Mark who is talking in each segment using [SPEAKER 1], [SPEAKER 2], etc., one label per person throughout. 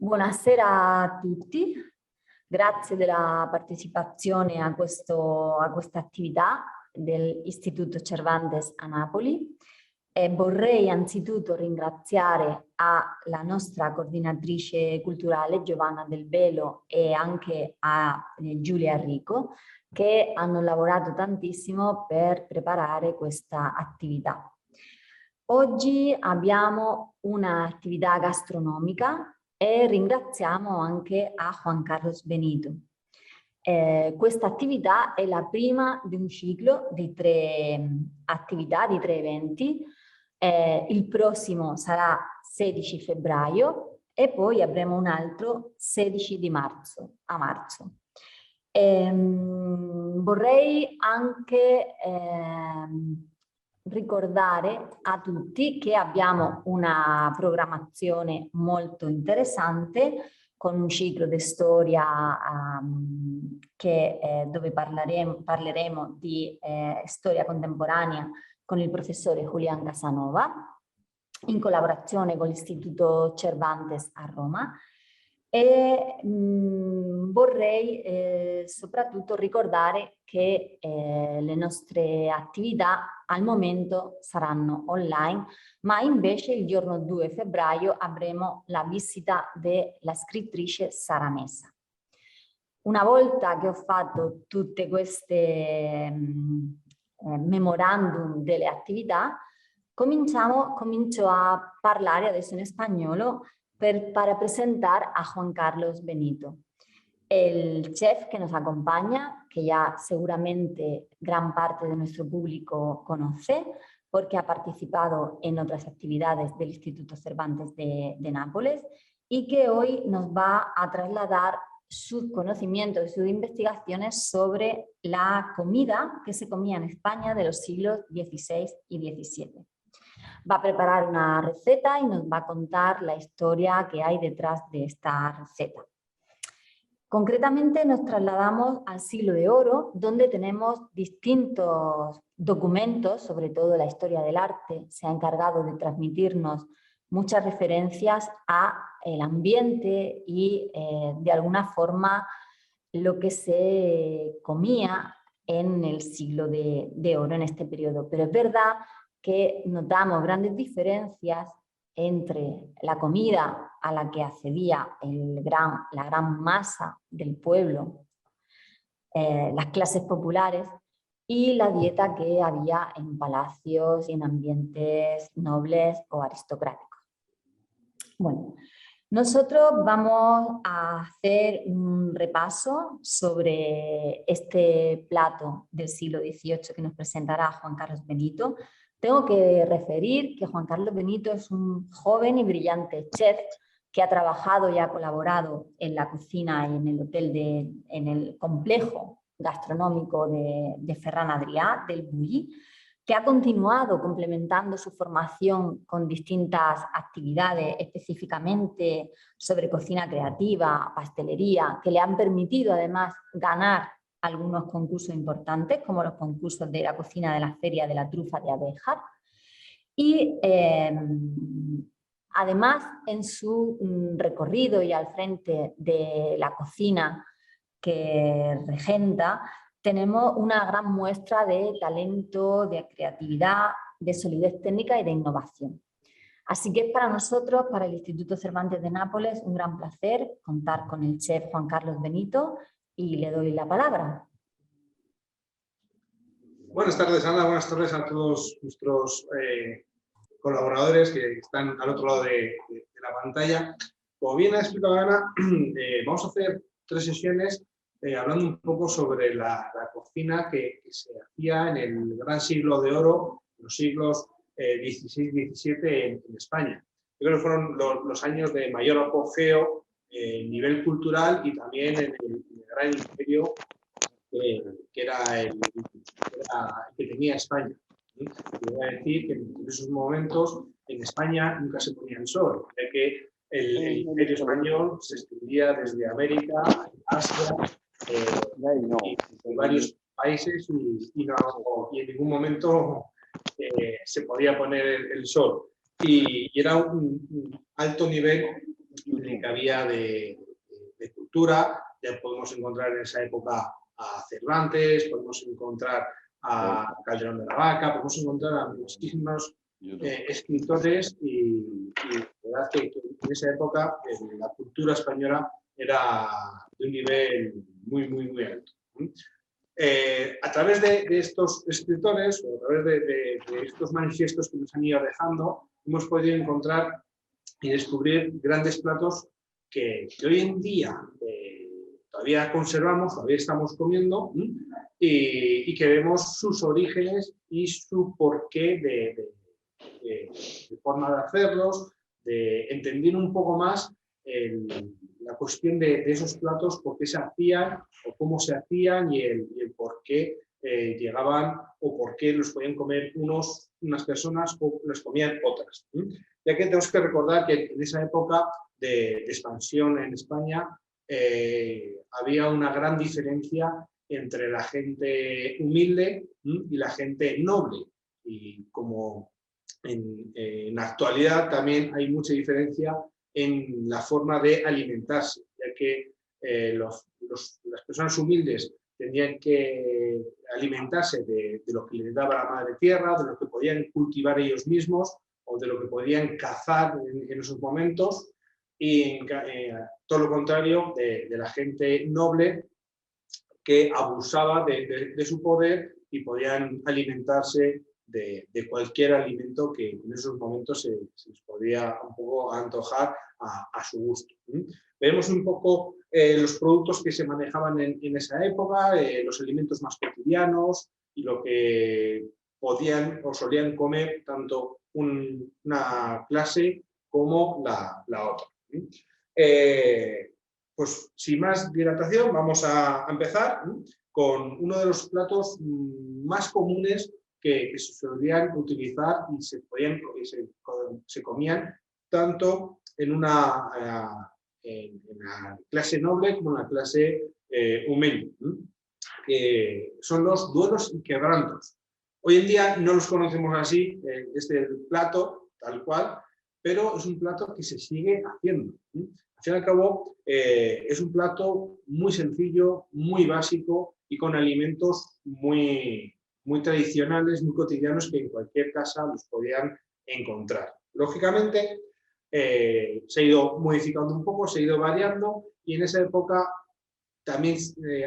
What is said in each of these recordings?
[SPEAKER 1] Buonasera a tutti, grazie della partecipazione a questa attività dell'Istituto Cervantes a Napoli. E vorrei anzitutto ringraziare la nostra coordinatrice culturale Giovanna Del Velo e anche a Giulia Rico, che hanno lavorato tantissimo per preparare questa attività. Oggi abbiamo un'attività gastronomica e ringraziamo anche a Juan Carlos Benito. Questa attività è la prima di un ciclo di 3 attività, di 3 eventi. Il prossimo sarà 16 febbraio e poi avremo un altro 16 di marzo, a marzo. Vorrei anche ricordare a tutti che abbiamo una programmazione molto interessante con un ciclo di storia dove parleremo di storia contemporanea con il professore Julián Casanova, in collaborazione con l'Istituto Cervantes a Roma. E vorrei soprattutto ricordare che le nostre attività al momento saranno online, ma invece il giorno 2 febbraio avremo la visita della scrittrice Sara Mesa. Una volta che ho fatto tutte queste memorandum delle attività, comincio a parlare adesso in spagnolo para presentar a Juan Carlos Benito, el chef que nos acompaña, que ya seguramente gran parte de nuestro público conoce, porque ha participado en otras actividades del Instituto Cervantes de Nápoles y que hoy nos va a trasladar sus conocimientos y sus investigaciones sobre la comida que se comía en España de los siglos XVI y XVII. Va a preparar una receta y nos va a contar la historia que hay detrás de esta receta. Concretamente nos trasladamos al siglo de oro, donde tenemos distintos documentos, sobre todo la historia del arte, se ha encargado de transmitirnos muchas referencias al ambiente y de alguna forma lo que se comía en el siglo de oro, en este periodo. Pero es verdad que notamos grandes diferencias entre la comida a la que accedía la gran masa del pueblo, las clases populares, y la dieta que había en palacios y en ambientes nobles o aristocráticos. Bueno, nosotros vamos a hacer un repaso sobre este plato del siglo XVIII que nos presentará Juan Carlos Benito. Tengo que referir que Juan Carlos Benito es un joven y brillante chef que ha trabajado y ha colaborado en la cocina y en el en el complejo gastronómico de Ferran Adrià, del Bulli, que ha continuado complementando su formación con distintas actividades, específicamente sobre cocina creativa, pastelería, que le han permitido además ganar algunos concursos importantes, como los concursos de la cocina de la Feria de la Trufa de Abéjar. Y además, en su recorrido y al frente de la cocina que regenta, tenemos una gran muestra de talento, de creatividad, de solidez técnica y de innovación. Así que para nosotros, para el Instituto Cervantes de Nápoles, un gran placer contar con el chef Juan Carlos Benito y le doy la palabra.
[SPEAKER 2] Buenas tardes, Ana. Buenas tardes a todos nuestros colaboradores que están al otro lado de la pantalla. Como bien ha explicado Ana, vamos a hacer 3 sesiones hablando un poco sobre la cocina que se hacía en el gran siglo de oro, los siglos XVI y XVII en España. Yo creo que fueron los años de mayor apogeo en nivel cultural y también en el gran imperio que era el que tenía España. Voy a decir que en esos momentos en España nunca se ponía el sol, ya que el imperio español se extendía desde América, Asia y varios países y en ningún momento se podía poner el sol. Y era un alto nivel de que había de cultura. Ya podemos encontrar en esa época a Cervantes, podemos encontrar a Calderón de la Barca, podemos encontrar a muchísimos escritores y la verdad que en esa época la cultura española era de un nivel muy alto. A través de estos escritores o a través de estos manifiestos que nos han ido dejando, hemos podido encontrar y descubrir grandes platos que hoy en día todavía conservamos, todavía estamos comiendo y que vemos sus orígenes y su porqué de forma de hacerlos, de entender un poco más la cuestión de esos platos, por qué se hacían o cómo se hacían y el por qué llegaban o por qué los podían comer unas personas o los comían otras. Ya que tenemos que recordar que en esa época de expansión en España había una gran diferencia entre la gente humilde y la gente noble. Y como en la actualidad también hay mucha diferencia en la forma de alimentarse, ya que las personas humildes tenían que alimentarse de lo que les daba la madre tierra, de lo que podían cultivar ellos mismos o de lo que podían cazar en esos momentos, y todo lo contrario de la gente noble que abusaba de su poder y podían alimentarse de cualquier alimento que en esos momentos se les podía un poco antojar a su gusto. Vemos un poco los productos que se manejaban en esa época, los alimentos más cotidianos y lo que podían o solían comer tanto una clase como la otra. Pues sin más dilatación, vamos a empezar con uno de los platos más comunes que se solían utilizar y se comían tanto en la clase noble como en la clase humilde, que son los duelos y quebrantos. Hoy en día no los conocemos así, este plato tal cual, pero es un plato que se sigue haciendo. Al fin y al cabo, es un plato muy sencillo, muy básico y con alimentos muy tradicionales, muy cotidianos que en cualquier casa los podían encontrar. Lógicamente, se ha ido modificando un poco, se ha ido variando y en esa época también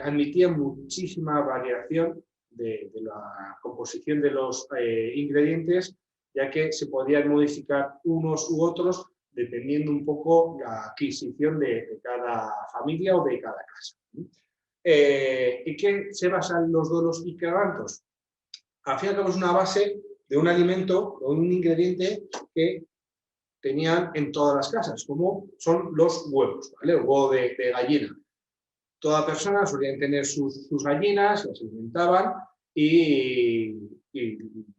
[SPEAKER 2] admitía muchísima variación de la composición de los ingredientes, ya que se podían modificar unos u otros dependiendo un poco la adquisición de cada familia o de cada casa. ¿En qué se basan los duelos y quebrantos? Al fin y al cabo es una base de un alimento o un ingrediente que tenían en todas las casas, como son los huevos, ¿vale? El huevo de gallina. Toda persona solía tener sus gallinas, las alimentaban y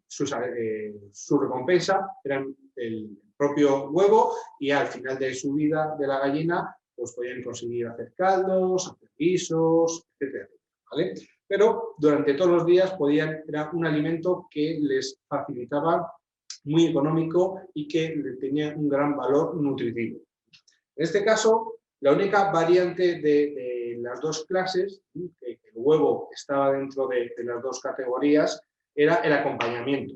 [SPEAKER 2] su recompensa era el propio huevo y al final de su vida de la gallina pues podían conseguir hacer caldos, hacer guisos, etc. ¿Vale? Pero durante todos los días era un alimento que les facilitaba, muy económico y que tenía un gran valor nutritivo. En este caso, la única variante de las dos clases, que el huevo estaba dentro de las dos categorías, era el acompañamiento,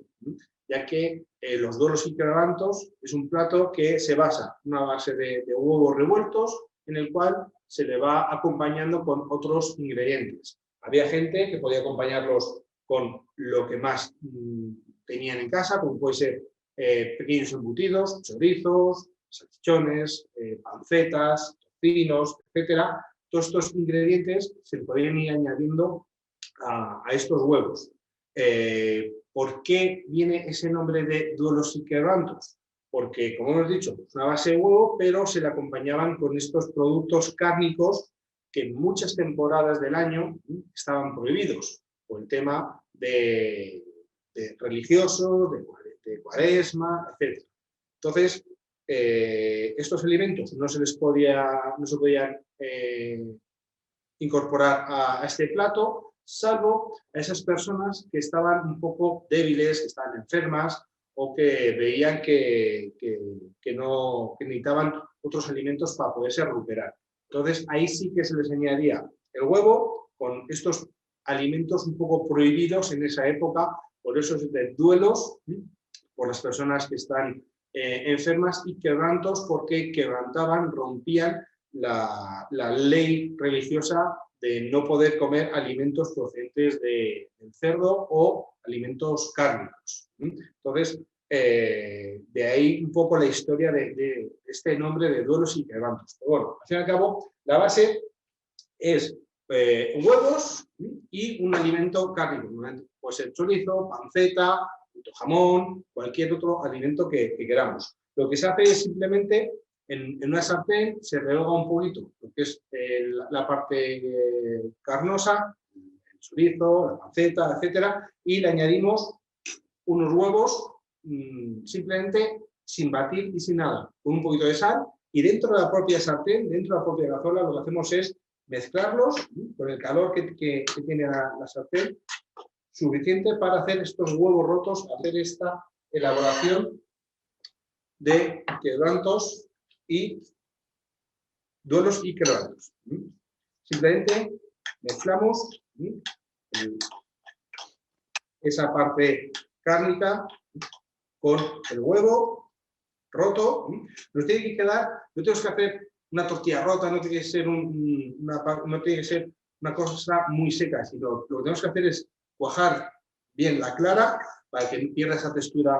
[SPEAKER 2] ya que los duelos y quebrantos es un plato que se basa en una base de huevos revueltos, en el cual se le va acompañando con otros ingredientes. Había gente que podía acompañarlos con lo que más tenían en casa, como puede ser pequeños embutidos, chorizos, salchichones, pancetas, tocinos, etcétera. Todos estos ingredientes se podían ir añadiendo a estos huevos. ¿Por qué viene ese nombre de duelos y quebrantos? Porque, como hemos dicho, es una base de huevo, pero se le acompañaban con estos productos cárnicos que en muchas temporadas del año estaban prohibidos por el tema de religiosos, de cuaresma, etc. Entonces, estos alimentos no se podían incorporar a este plato, salvo a esas personas que estaban un poco débiles, que estaban enfermas o que veían que necesitaban otros alimentos para poderse recuperar. Entonces, ahí sí que se les añadía el huevo con estos alimentos un poco prohibidos en esa época, por esos de duelos, por las personas que están enfermas, y quebrantos porque quebrantaban, rompían la ley religiosa de no poder comer alimentos procedentes del cerdo o alimentos cárnicos. Entonces, de ahí un poco la historia de este nombre de duelos y quebrantos. Pero bueno, al fin y al cabo, la base es huevos y un alimento cárnico, puede ser chorizo, panceta, jamón, cualquier otro alimento que queramos. Lo que se hace es simplemente en una sartén se rehoga un poquito lo que es la parte carnosa, el chorizo, la panceta, etcétera, y le añadimos unos huevos simplemente sin batir y sin nada, con un poquito de sal, y dentro de la propia sartén, dentro de la propia cazuela, lo que hacemos es mezclarlos con el calor que tiene la sartén, suficiente para hacer estos huevos rotos, hacer esta elaboración de quebrantos y duelos y quebrantos. Simplemente mezclamos esa parte cárnica con el huevo roto. Nos tiene que quedar, no tenemos que hacer una tortilla rota, no tiene que ser, no tiene que ser una cosa muy seca, sino lo que tenemos que hacer es cuajar bien la clara para que pierda esa textura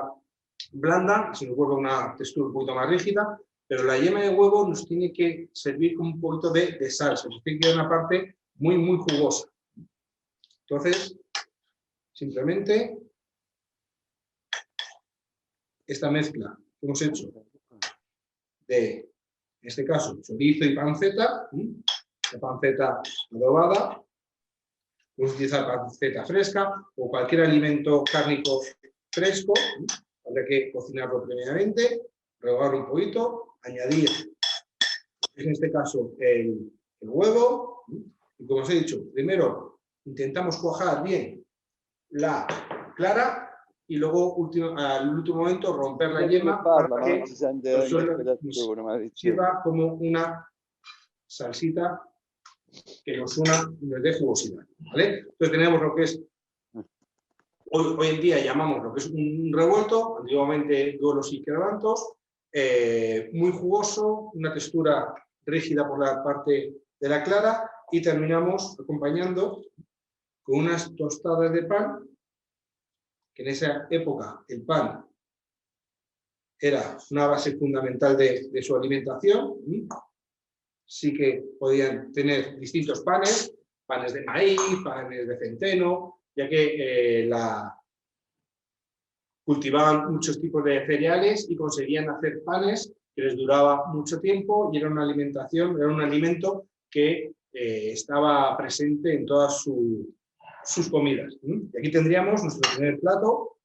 [SPEAKER 2] blanda, si nos vuelve una textura un poquito más rígida, pero la yema de huevo nos tiene que servir con un poquito de salsa, nos tiene que quedar una parte muy, muy jugosa. Entonces, simplemente esta mezcla que hemos hecho de, en este caso, chorizo y panceta, la panceta adobada, podemos utilizar panceta fresca o cualquier alimento cárnico fresco, habrá que cocinarlo previamente, rehogar un poquito, añadir, en este caso, el huevo, y como os he dicho, primero intentamos cuajar bien la clara y luego al último momento romper la yema para que sirva como una salsita que nos una y nos dé jugosidad, ¿vale? Entonces tenemos lo que es, hoy en día llamamos lo que es un revuelto, antiguamente duelos y quebrantos, muy jugoso, una textura rígida por la parte de la clara, y terminamos acompañando con unas tostadas de pan, que en esa época el pan era una base fundamental de su alimentación. Sí que podían tener distintos panes, panes de maíz, panes de centeno, ya que cultivaban muchos tipos de cereales y conseguían hacer panes que les duraba mucho tiempo, y era una alimentación, era un alimento que estaba presente en todas sus comidas. Y aquí tendríamos nuestro primer plato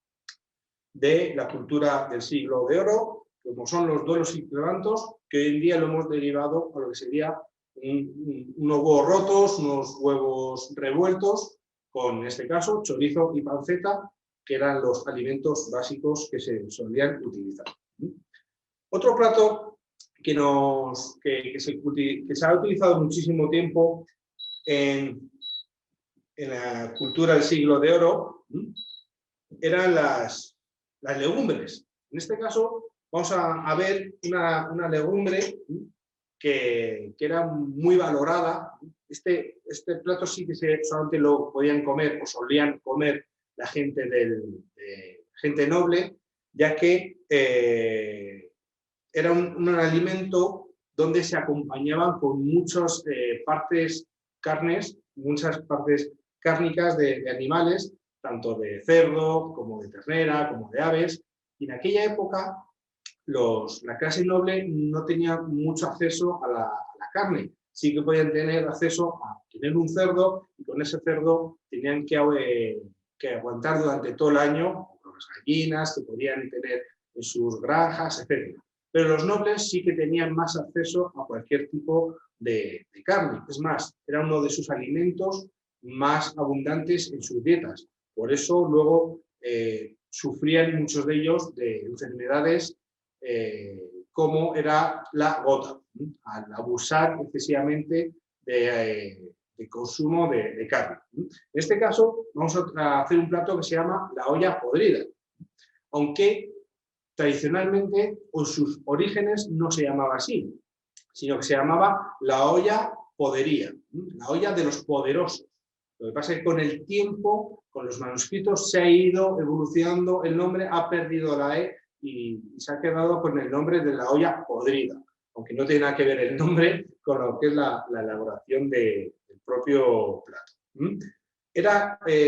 [SPEAKER 2] de la cultura del siglo de oro, como son los duelos y quebrantos, que hoy en día lo hemos derivado a lo que sería unos huevos rotos, unos huevos revueltos, con, en este caso, chorizo y panceta, que eran los alimentos básicos que se solían utilizar. Otro plato que se ha utilizado muchísimo tiempo en la cultura del siglo de oro eran las legumbres. En este caso vamos a ver una legumbre que era muy valorada. Este plato sí que solamente lo podían comer o solían comer la gente gente noble, ya que era un alimento donde se acompañaban con muchas muchas partes cárnicas de animales, tanto de cerdo, como de ternera, como de aves. Y en aquella época la clase noble no tenía mucho acceso a la carne. Sí que podían tener acceso a tener un cerdo, y con ese cerdo tenían que aguantar durante todo el año, con las gallinas que podían tener en sus granjas, etc. Pero los nobles sí que tenían más acceso a cualquier tipo de carne. Es más, era uno de sus alimentos más abundantes en sus dietas. Por eso luego sufrían muchos de ellos de enfermedades como era la gota, al abusar excesivamente de consumo de carne. En este caso vamos a hacer un plato que se llama la olla podrida, aunque tradicionalmente o sus orígenes no se llamaba así, sino que se llamaba la olla podería, la olla de los poderosos. Lo que pasa es que con el tiempo, con los manuscritos, se ha ido evolucionando el nombre, ha perdido la E y se ha quedado con el nombre de la olla podrida, aunque no tiene nada que ver el nombre con lo que es la elaboración del propio plato.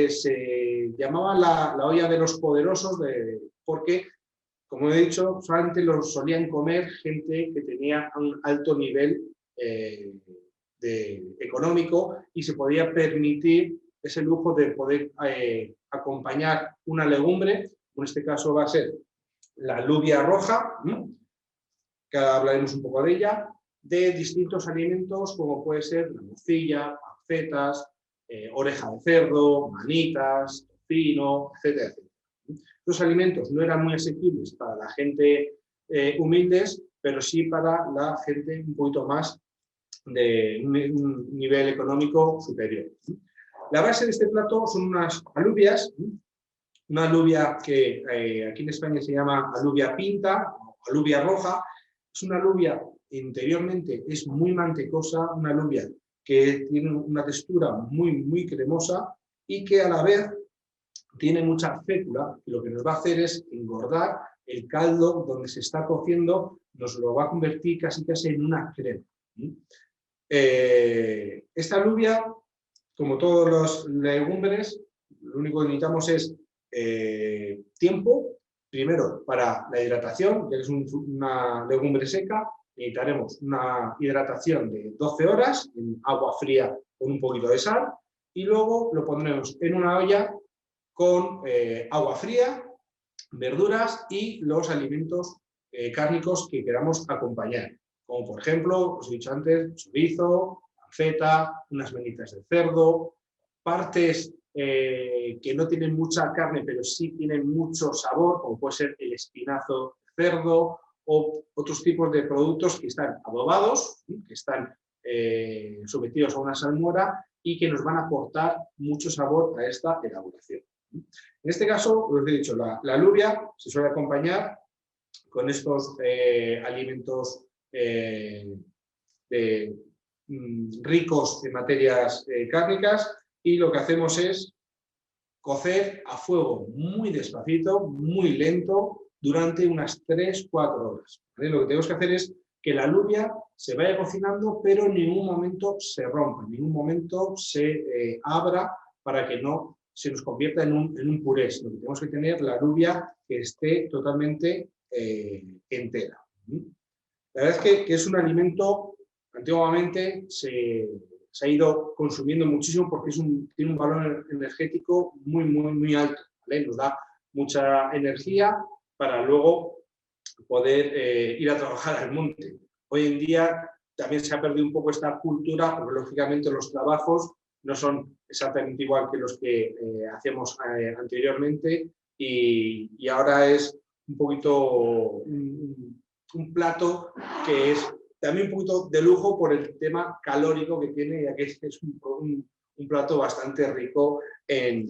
[SPEAKER 2] Se llamaba la olla de los poderosos porque, como he dicho, solamente lo solían comer gente que tenía un alto nivel económico y se podía permitir ese lujo de poder acompañar una legumbre, en este caso va a ser la alubia roja, que ahora hablaremos un poco de ella, de distintos alimentos como puede ser la morcilla, pancetas, oreja de cerdo, manitas, tocino, etcétera, etcétera. Los alimentos no eran muy asequibles para la gente humildes, pero sí para la gente un poquito más de un nivel económico superior. La base de este plato son unas alubias, una alubia que aquí en España se llama alubia pinta o alubia roja. Es una alubia interiormente es muy mantecosa, una alubia que tiene una textura muy cremosa y que a la vez tiene mucha fécula, y lo que nos va a hacer es engordar el caldo donde se está cociendo, nos lo va a convertir casi en una crema. Esta alubia, como todos los legumbres, lo único que necesitamos es tiempo, primero para la hidratación, ya que es una legumbre seca, necesitaremos una hidratación de 12 horas en agua fría con un poquito de sal y luego lo pondremos en una olla con agua fría, verduras y los alimentos cárnicos que queramos acompañar, como por ejemplo, os he dicho antes, chorizo, panceta, unas manitas de cerdo, partes que no tienen mucha carne pero sí tienen mucho sabor, como puede ser el espinazo de cerdo o otros tipos de productos que están adobados, que están sometidos a una salmuera y que nos van a aportar mucho sabor a esta elaboración. En este caso, os he dicho, la alubia se suele acompañar con estos alimentos ricos en materias cárnicas y lo que hacemos es cocer a fuego muy despacito, muy lento, durante unas 3-4 horas. ¿Vale? Lo que tenemos que hacer es que la alubia se vaya cocinando, pero en ningún momento se rompa, en ningún momento se abra para que no se nos convierta en un puré. Lo que tenemos que tener la alubia que esté totalmente entera. La verdad es que es un alimento, antiguamente se ha ido consumiendo muchísimo porque tiene un valor energético muy alto, ¿vale? Nos da mucha energía para luego poder ir a trabajar al monte. Hoy en día también se ha perdido un poco esta cultura porque lógicamente los trabajos no son exactamente igual que los que hacíamos anteriormente y ahora es un poquito un plato que es también un poquito de lujo por el tema calórico que tiene, ya que es un plato bastante rico en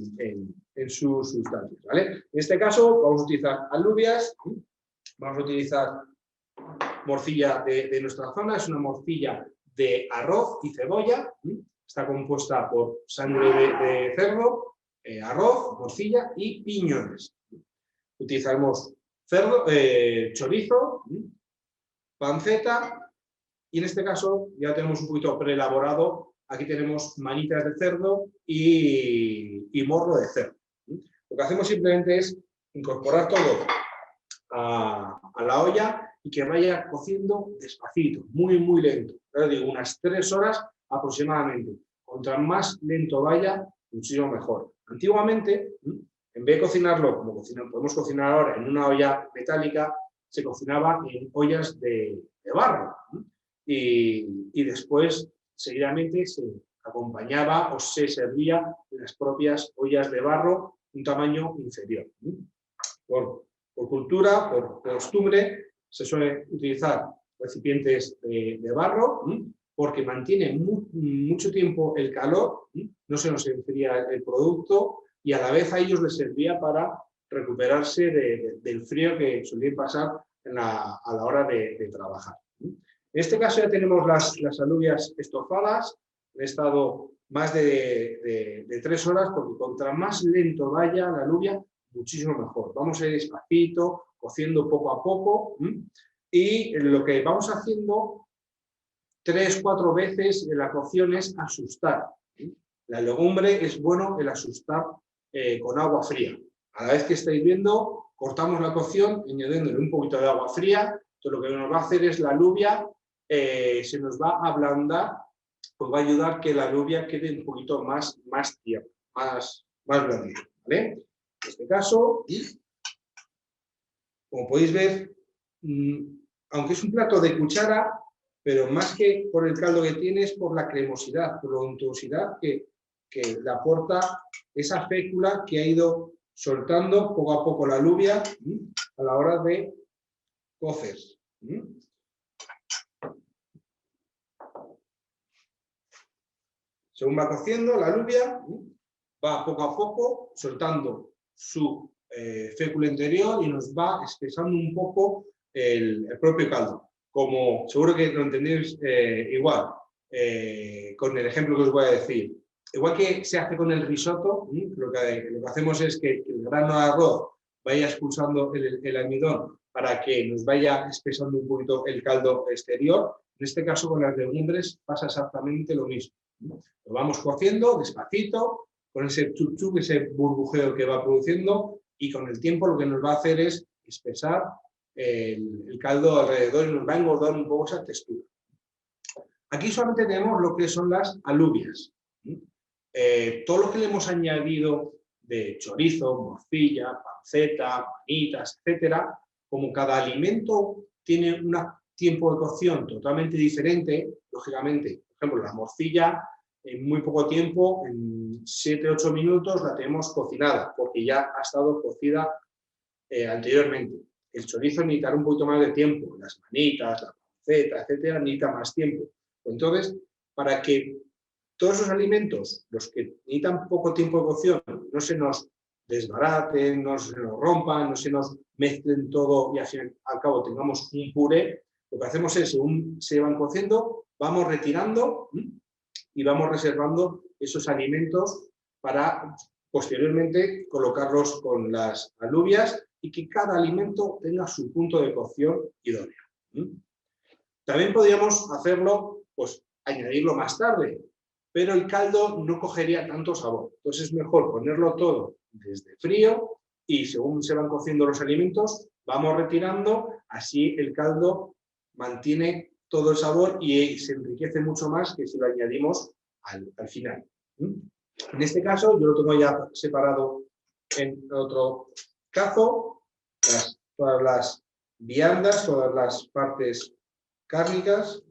[SPEAKER 2] sus sustancias, ¿vale? En este caso vamos a utilizar alubias, vamos a utilizar morcilla de nuestra zona, es una morcilla de arroz y cebolla, está compuesta por sangre de cerdo, arroz, morcilla y piñones. Utilizaremos chorizo, panceta y en este caso ya tenemos un poquito preelaborado. Aquí tenemos manitas de cerdo y morro de cerdo. Lo que hacemos simplemente es incorporar todo a la olla y que vaya cociendo despacito, muy lento. Pero digo, unas 3 horas aproximadamente. Contra más lento vaya, muchísimo mejor. Antiguamente, en vez de cocinarlo como podemos cocinar ahora en una olla metálica, se cocinaba en ollas de barro. Y después, seguidamente, se acompañaba o se servía en las propias ollas de barro, un tamaño inferior. Por cultura, por costumbre, se suele utilizar recipientes de barro, porque mantiene mucho tiempo el calor, no se nos enfría el producto y a la vez a ellos les servía para recuperarse del frío que solían pasar a la hora de trabajar. En este caso ya tenemos las alubias estofadas, he estado más de 3 horas, porque contra más lento vaya la alubia, muchísimo mejor. Vamos a ir despacito, cociendo poco a poco, y lo que vamos haciendo 3-4 veces en la cocción es asustar. La legumbre es bueno el asustar con agua fría. A la vez que estáis viendo, cortamos la cocción añadiéndole un poquito de agua fría. Entonces lo que nos va a hacer es la alubia, se nos va a ablandar, pues va a ayudar que la alubia quede un poquito más tierna, más blandita, ¿vale? En este caso, como podéis ver, aunque es un plato de cuchara, pero más que por el caldo que tiene, es por la cremosidad, por la untuosidad que le aporta esa fécula que ha ido soltando poco a poco la alubia a la hora de cocer. Según va cociendo, la alubia va poco a poco soltando su fécula interior y nos va espesando un poco el propio caldo. Como seguro que lo entendéis igual, con el ejemplo que os voy a decir. Igual que se hace con el risotto, lo que hacemos es que el grano de arroz vaya expulsando el almidón para que nos vaya espesando un poquito el caldo exterior. En este caso, con las legumbres pasa exactamente lo mismo. Lo vamos cociendo despacito, con ese chup-chup, ese burbujeo que va produciendo, y con el tiempo lo que nos va a hacer es espesar el caldo alrededor y nos va a engordar un poco esa textura. Aquí solamente tenemos lo que son las alubias. Todo lo que le hemos añadido de chorizo, morcilla, panceta, manitas, etcétera, como cada alimento tiene un tiempo de cocción totalmente diferente, lógicamente, por ejemplo, la morcilla en muy poco tiempo, en 7-8 minutos la tenemos cocinada, porque ya ha estado cocida anteriormente. El chorizo necesitará un poquito más de tiempo, las manitas, la panceta, etcétera, necesita más tiempo. Entonces, para que todos esos alimentos, los que necesitan poco tiempo de cocción, no se nos desbaraten, no se nos rompan, no se nos mezclen todo y al fin y al cabo tengamos un puré, lo que hacemos es, según se van cociendo, vamos retirando y vamos reservando esos alimentos para posteriormente colocarlos con las alubias y que cada alimento tenga su punto de cocción idóneo. También podríamos hacerlo, pues añadirlo más tarde, pero el caldo no cogería tanto sabor. Entonces es mejor ponerlo todo desde frío y según se van cociendo los alimentos, vamos retirando, así el caldo mantiene todo el sabor y se enriquece mucho más que si lo añadimos al final. En este caso, yo lo tengo ya separado en otro cazo, todas las viandas, todas las partes cárnicas,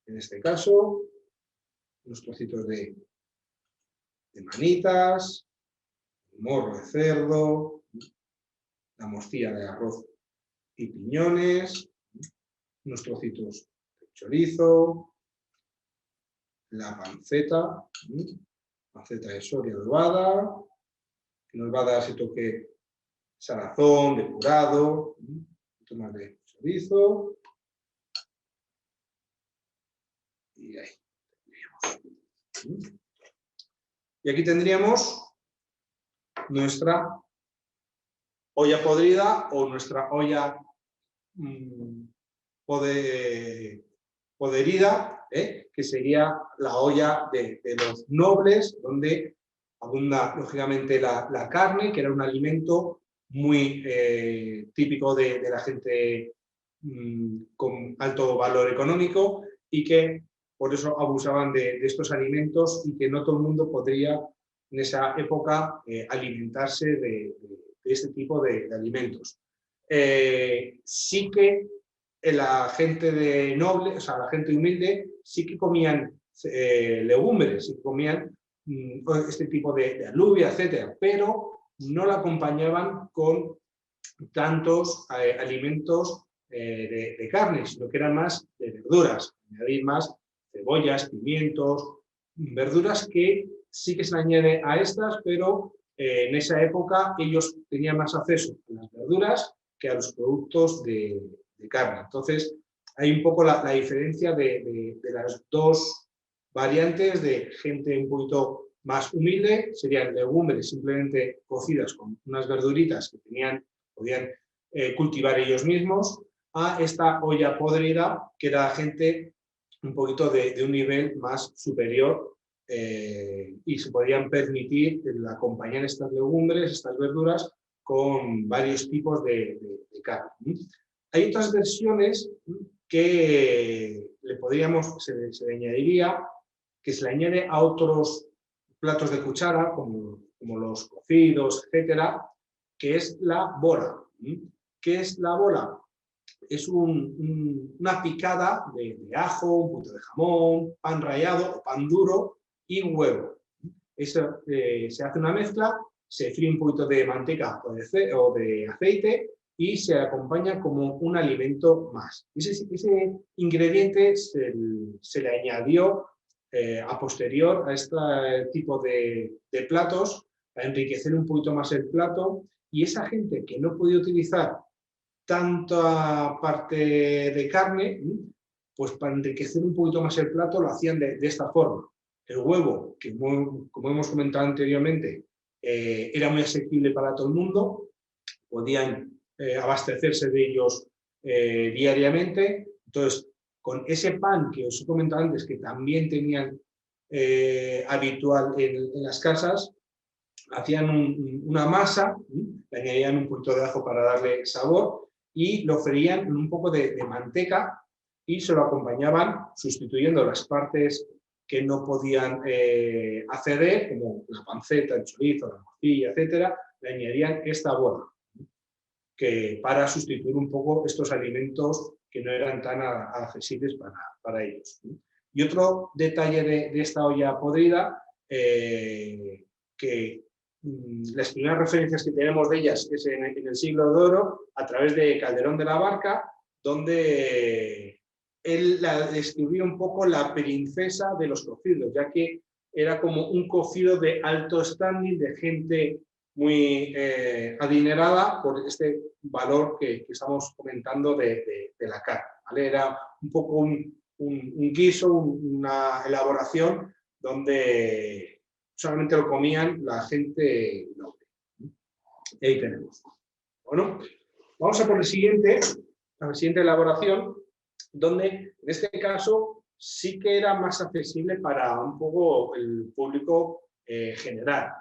[SPEAKER 2] en este caso, unos trocitos de manitas, morro de cerdo, la morcilla de arroz y piñones, unos trocitos de chorizo, la panceta de soria adobada, que nos va a dar ese toque salazón, depurado, un poquito más de chorizo, y ahí. Y aquí tendríamos nuestra olla podrida o nuestra olla poderida, que sería la olla de los nobles, donde abunda lógicamente la carne, que era un alimento muy típico de la gente con alto valor económico y que por eso abusaban de estos alimentos y que no todo el mundo podría en esa época alimentarse de este tipo de alimentos. Sí que la gente de noble, o sea, la gente humilde, sí que comían legumbres, sí que comían este tipo de alubia, etcétera, pero no la acompañaban con tantos alimentos de carne, sino que eran más de verduras, añadir más cebollas, pimientos, verduras que sí que se añade a estas, pero en esa época ellos tenían más acceso a las verduras que a los productos de carne. Entonces, hay un poco la diferencia de las dos variantes de gente un poquito más humilde, serían legumbres simplemente cocidas con unas verduritas que podían cultivar ellos mismos, a esta olla podrida, que era gente un poquito de un nivel más superior y se podían permitir acompañar estas legumbres, estas verduras, con varios tipos de carne. Hay otras versiones que se le añadiría, que se le añade a otros platos de cuchara, como los cocidos, etcétera, que es la bola. ¿Qué es la bola? Es una picada de ajo, un poquito de jamón, pan rallado o pan duro y huevo. Eso, se hace una mezcla, se fríe un poquito de manteca o de aceite y se acompaña como un alimento más. Ese ingrediente se le añadió a posterior a este tipo de platos para enriquecer un poquito más el plato, y esa gente que no podía utilizar tanta parte de carne, pues para enriquecer un poquito más el plato lo hacían de esta forma. El huevo, que como hemos comentado anteriormente, era muy asequible para todo el mundo, podían abastecerse de ellos diariamente. Entonces, con ese pan que os he comentado antes, que también tenían habitual en las casas, hacían una masa, le añadían un poquito de ajo para darle sabor y lo freían en un poco de manteca y se lo acompañaban sustituyendo las partes que no podían acceder, como la panceta, el chorizo, la morcilla, etcétera, le añadían esta bola, que para sustituir un poco estos alimentos que no eran tan accesibles para ellos. Y otro detalle de esta olla podrida, que las primeras referencias que tenemos de ellas es en el siglo de oro, a través de Calderón de la Barca, donde él la describió un poco la princesa de los cocidos, ya que era como un cocido de alto standing, de gente muy adinerada por este valor que estamos comentando de la carne, ¿vale? Era un poco un guiso, una elaboración donde solamente lo comían la gente noble. Y ahí tenemos. Bueno, vamos a por la siguiente elaboración, donde en este caso sí que era más accesible para un poco el público general,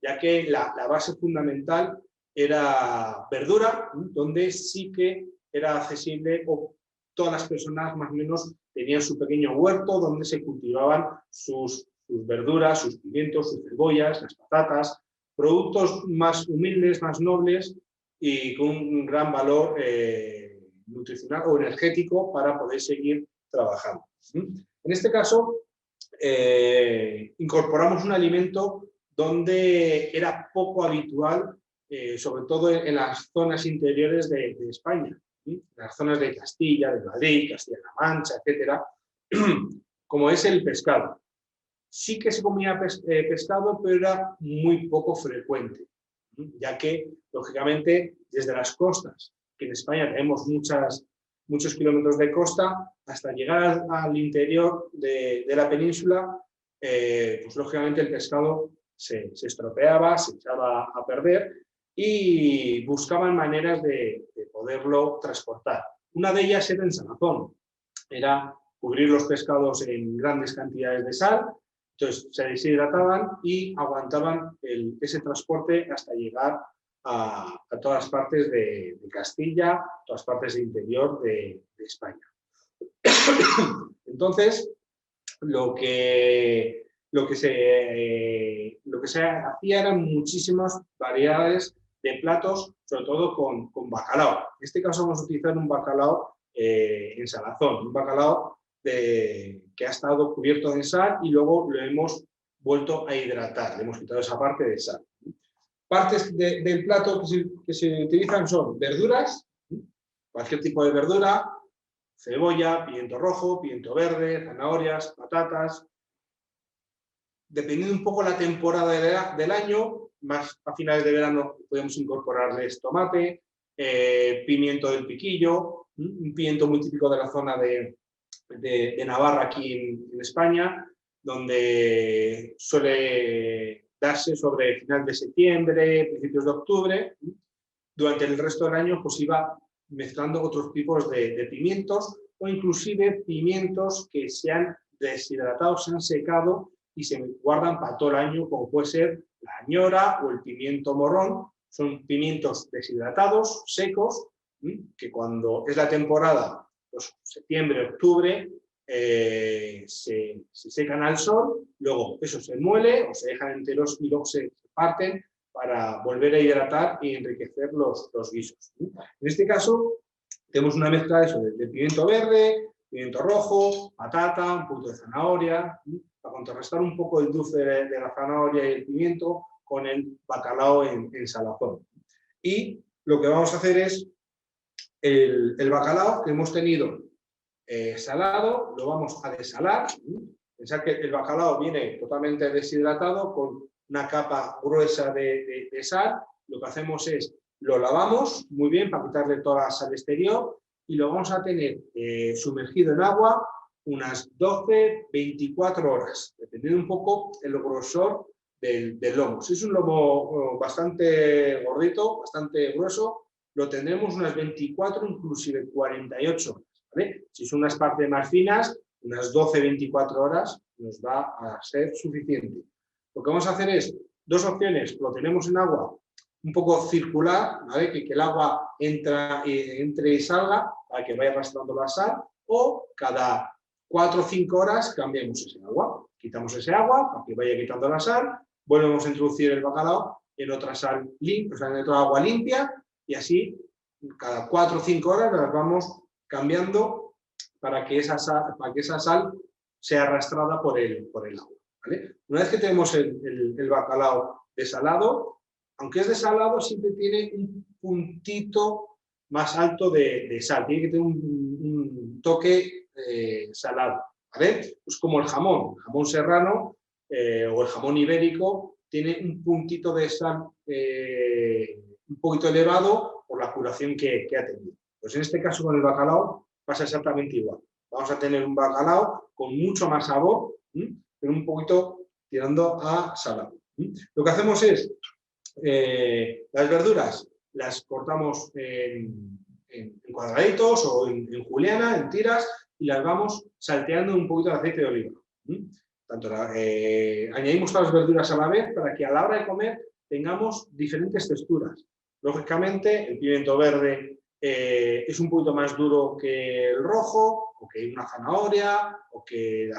[SPEAKER 2] ya que la base fundamental era verdura, donde sí que era accesible, o todas las personas más o menos tenían su pequeño huerto donde se cultivaban sus verduras, sus pimientos, sus cebollas, las patatas, productos más humildes, más nobles y con un gran valor nutricional o energético para poder seguir trabajando. En este caso, incorporamos un alimento donde era poco habitual, sobre todo en las zonas interiores de España, en las zonas de Castilla, de Madrid, Castilla-La Mancha, etcétera, como es el pescado. Sí que se comía pescado, pero era muy poco frecuente, ya que, lógicamente, desde las costas, que en España tenemos muchos kilómetros de costa, hasta llegar al interior de la península, pues lógicamente el pescado se estropeaba, se echaba a perder y buscaban maneras de poderlo transportar. Una de ellas era en salazón, era cubrir los pescados en grandes cantidades de sal. Entonces se deshidrataban y aguantaban ese transporte hasta llegar a todas partes de Castilla, todas partes del interior de España. Entonces, lo que se hacía eran muchísimas variedades de platos, sobre todo con bacalao. En este caso vamos a utilizar un bacalao en salazón, un bacalao que ha estado cubierto en sal y luego lo hemos vuelto a hidratar, le hemos quitado esa parte de sal. Partes del plato que se utilizan son verduras, cualquier tipo de verdura, cebolla, pimiento rojo, pimiento verde, zanahorias, patatas. Dependiendo un poco la temporada del año, más a finales de verano podemos incorporarles tomate, pimiento del piquillo, un pimiento muy típico de la zona de Navarra aquí en España, donde suele darse sobre final de septiembre, principios de octubre. Durante el resto del año pues iba mezclando otros tipos de pimientos o inclusive pimientos que se han deshidratado, se han secado y se guardan para todo el año, como puede ser la añora o el pimiento morrón. Son pimientos deshidratados, secos, que cuando es la temporada, pues septiembre, octubre, se secan al sol, luego eso se muele o se dejan enteros y luego se parten para volver a hidratar y enriquecer los guisos. En este caso, tenemos una mezcla de eso, de pimiento verde, pimiento rojo, patata, un poquito de zanahoria, para contrarrestar un poco el dulce de la zanahoria y el pimiento con el bacalao en salazón. Y lo que vamos a hacer es el bacalao que hemos tenido salado, lo vamos a desalar. Pensad que el bacalao viene totalmente deshidratado con una capa gruesa de sal. Lo que hacemos es lo lavamos muy bien para quitarle toda la sal exterior y lo vamos a tener sumergido en agua unas 12-24 horas, dependiendo un poco el grosor del lomo. Si es un lomo bastante gordito, bastante grueso, lo tendremos unas 24, inclusive 48 horas. ¿Vale? Si son unas partes más finas, unas 12-24 horas nos va a ser suficiente. Lo que vamos a hacer es dos opciones. Lo tenemos en agua un poco circular, ¿vale? Que el agua entre y salga para que vaya arrastrando la sal, o cada 4 o 5 horas cambiamos ese agua. Quitamos ese agua para que vaya quitando la sal, volvemos a introducir el bacalao en otra sal limpia, o sea, en otra agua limpia, y así cada 4 o 5 horas las vamos cambiando para que esa sal sea arrastrada por el agua. ¿Vale? Una vez que tenemos el bacalao desalado, aunque es desalado, siempre tiene un puntito más alto de sal, tiene que tener un toque salado. ¿Vale? Pues como el jamón serrano o el jamón ibérico, tiene un puntito de sal un poquito elevado por la curación que ha tenido. Pues en este caso con el bacalao pasa exactamente igual. Vamos a tener un bacalao con mucho más sabor, pero un poquito tirando a salado. Lo que hacemos es, las verduras las cortamos en cuadraditos o en juliana, en tiras, y las vamos salteando un poquito de aceite de oliva. Añadimos todas las verduras a la vez para que a la hora de comer tengamos diferentes texturas. Lógicamente, el pimiento verde es un poquito más duro que el rojo, o que una zanahoria, o que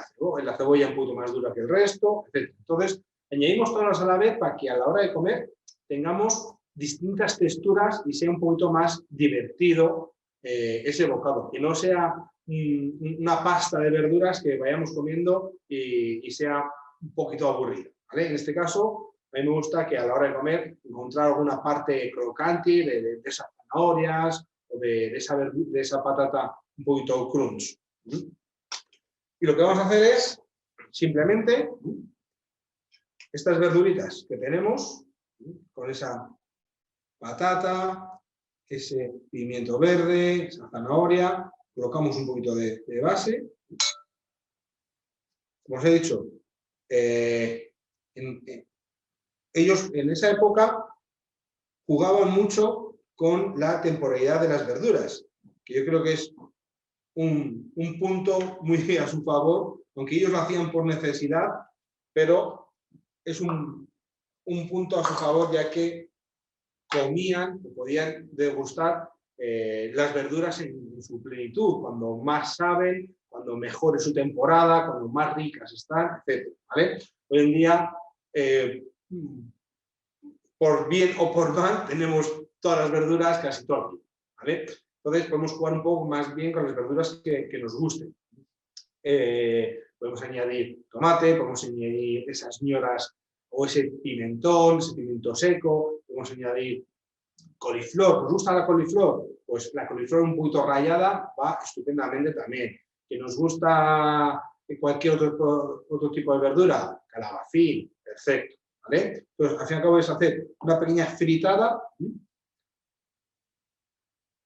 [SPEAKER 2] la cebolla un poquito más dura que el resto, etc. Entonces, añadimos todas a la vez para que a la hora de comer tengamos distintas texturas y sea un poquito más divertido ese bocado, que no sea una pasta de verduras que vayamos comiendo y sea un poquito aburrido, ¿vale? En este caso, a mí me gusta que a la hora de comer encontrar alguna parte crocante de esas zanahorias o de esa patata un poquito crunch. Y lo que vamos a hacer es simplemente estas verduritas que tenemos con esa patata, ese pimiento verde, esa zanahoria, colocamos un poquito de base. Como os he dicho, ellos en esa época jugaban mucho con la temporalidad de las verduras, que yo creo que es un punto muy a su favor, aunque ellos lo hacían por necesidad, pero es un punto a su favor, ya que comían o podían degustar las verduras en su plenitud, cuando más saben, cuando mejor es su temporada, cuando más ricas están, etc. ¿Vale? Hoy en día, por bien o por mal, tenemos todas las verduras casi todo el tiempo, ¿vale? Entonces podemos jugar un poco más bien con las verduras que nos gusten. Podemos añadir tomate, podemos añadir esas ñoras o ese pimentón, ese pimiento seco, podemos añadir Coliflor, ¿nos gusta la coliflor? Pues la coliflor un poquito rallada va estupendamente también. Que nos gusta cualquier otro tipo de verdura, calabacín, perfecto, ¿vale? Entonces, al fin y al cabo es hacer una pequeña fritada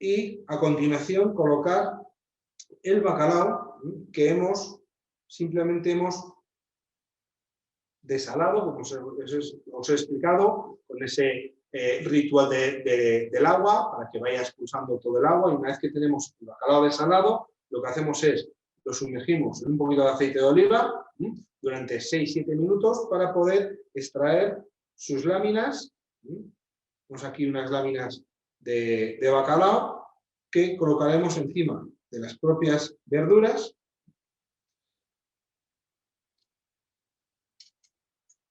[SPEAKER 2] y a continuación colocar el bacalao que simplemente hemos desalado, como os he explicado, con ese ritual del agua, para que vaya expulsando todo el agua, y una vez que tenemos el bacalao desalado, lo que hacemos es lo sumergimos en un poquito de aceite de oliva durante 6-7 minutos para poder extraer sus láminas. Tenemos aquí unas láminas de bacalao que colocaremos encima de las propias verduras.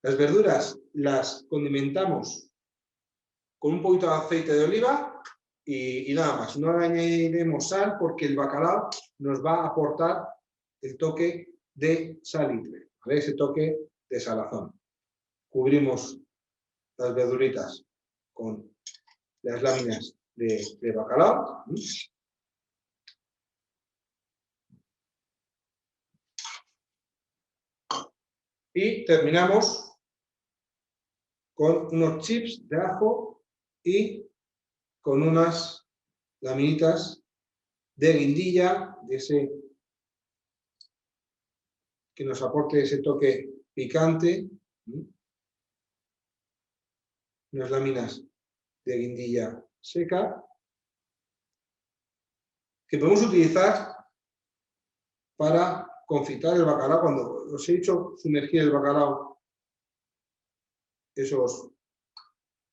[SPEAKER 2] Las verduras las condimentamos con un poquito de aceite de oliva y nada más. No le añadiremos sal porque el bacalao nos va a aportar el toque de salitre, ¿vale? Ese toque de salazón. Cubrimos las verduritas con las láminas de bacalao. Y terminamos con unos chips de ajo y con unas laminitas de guindilla, de ese que nos aporte ese toque picante. Unas láminas de guindilla seca que podemos utilizar para confitar el bacalao. Cuando os he dicho sumergir el bacalao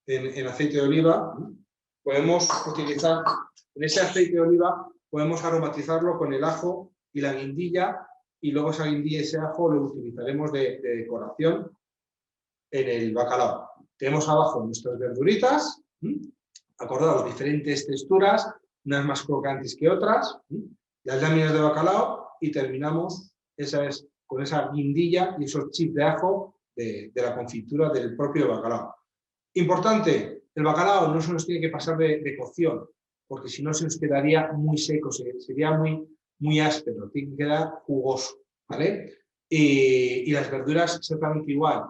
[SPEAKER 2] en aceite de oliva, podemos utilizar en ese aceite de oliva, podemos aromatizarlo con el ajo y la guindilla, y luego esa guindilla y ese ajo lo utilizaremos de decoración en el bacalao. Tenemos abajo nuestras verduritas, acordados, diferentes texturas, unas más crocantes que otras, las láminas de bacalao, y terminamos con esa guindilla y esos chips de ajo de la confitura del propio bacalao. Importante, el bacalao no se nos tiene que pasar de cocción, porque si no se nos quedaría muy seco, sería muy áspero, tiene que quedar jugoso, ¿vale? Y las verduras exactamente igual.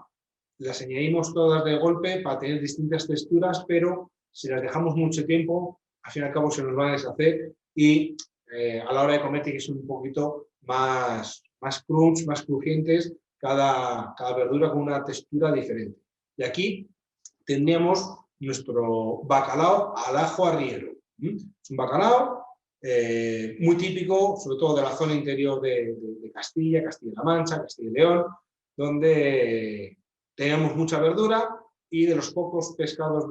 [SPEAKER 2] Las añadimos todas de golpe para tener distintas texturas, pero si las dejamos mucho tiempo, al fin y al cabo se nos van a deshacer y a la hora de comer tiene que ser un poquito más crunch, más crujientes, cada verdura con una textura diferente. Y aquí tendríamos nuestro bacalao al ajo arriero. Es un bacalao muy típico, sobre todo de la zona interior de Castilla, Castilla-La Mancha, Castilla y León, donde teníamos mucha verdura, y de los pocos pescados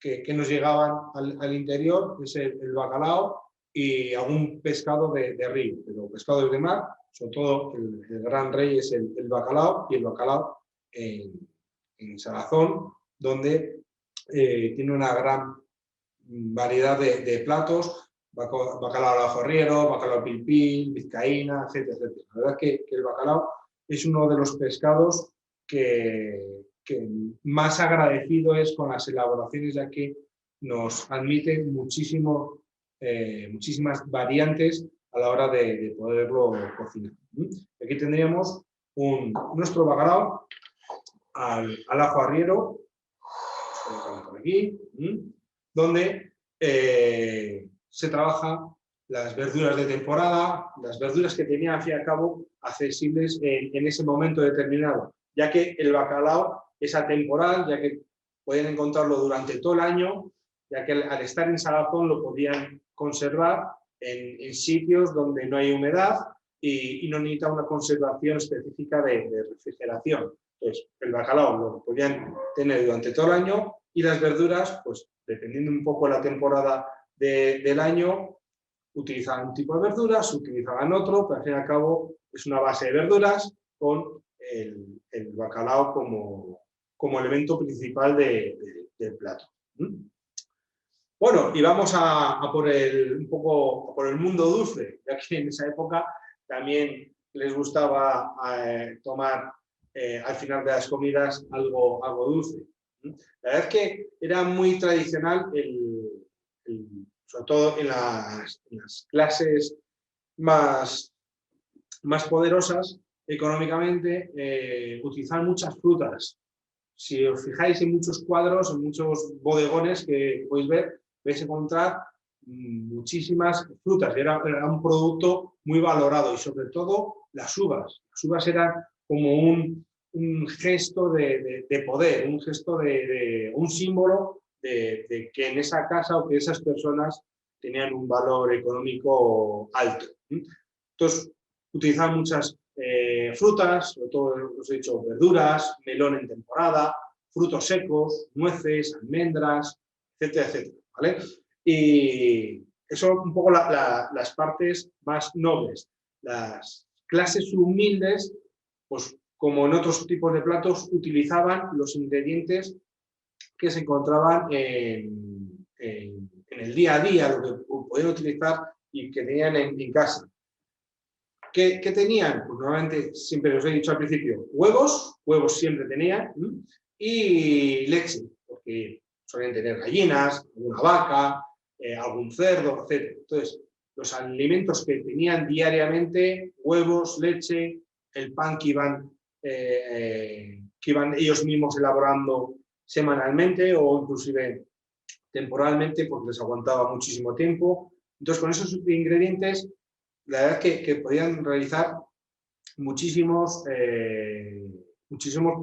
[SPEAKER 2] que nos llegaban al interior es el bacalao y algún pescado de río, pero pescados de mar, sobre todo el gran rey es el bacalao, y el bacalao en salazón, donde tiene una gran variedad de platos, bacalao al ajo arriero, bacalao al pil pil, vizcaína, etcétera, etcétera. La verdad es que el bacalao es uno de los pescados que más agradecido es con las elaboraciones, ya que nos admite muchísimas variantes a la hora de poderlo cocinar. Aquí tendríamos nuestro bacalao al ajo arriero, por aquí, donde se trabaja las verduras de temporada, las verduras que tenía al fin y al cabo accesibles en ese momento determinado, ya que el bacalao es atemporal, ya que pueden encontrarlo durante todo el año, ya que al estar en salazón lo podían conservar en sitios donde no hay humedad y no necesita una conservación específica de refrigeración. Entonces, el bacalao lo podían tener durante todo el año, y las verduras, pues dependiendo un poco de la temporada del año, utilizaban un tipo de verduras, utilizaban otro, pero al fin y al cabo es una base de verduras con el bacalao como elemento principal del plato. Bueno, y vamos a un poco por el mundo dulce, ya que en esa época también les gustaba tomar al final de las comidas algo dulce. La verdad es que era muy tradicional, sobre todo en las clases más poderosas económicamente, utilizar muchas frutas. Si os fijáis en muchos cuadros, en muchos bodegones que podéis ver, vais a encontrar muchísimas frutas. Era un producto muy valorado y sobre todo las uvas. Las uvas eran como un gesto de poder, un gesto un símbolo de que en esa casa o que esas personas tenían un valor económico alto. Entonces, utilizaban muchas frutas, sobre todo, os he dicho, verduras, melón en temporada, frutos secos, nueces, almendras, etcétera, etcétera, ¿vale? Y eso un poco las partes más nobles. Las clases humildes, pues como en otros tipos de platos, utilizaban los ingredientes que se encontraban en el día a día, lo que podían utilizar y que tenían en casa. ¿Qué tenían? Pues normalmente, siempre os he dicho al principio, huevos siempre tenían, y leche, porque solían tener gallinas, alguna vaca, algún cerdo, etc. Entonces, los alimentos que tenían diariamente, huevos, leche, el pan que iban ellos mismos elaborando semanalmente o inclusive temporalmente, porque les aguantaba muchísimo tiempo. Entonces, con esos ingredientes, la verdad es que podían realizar muchísimos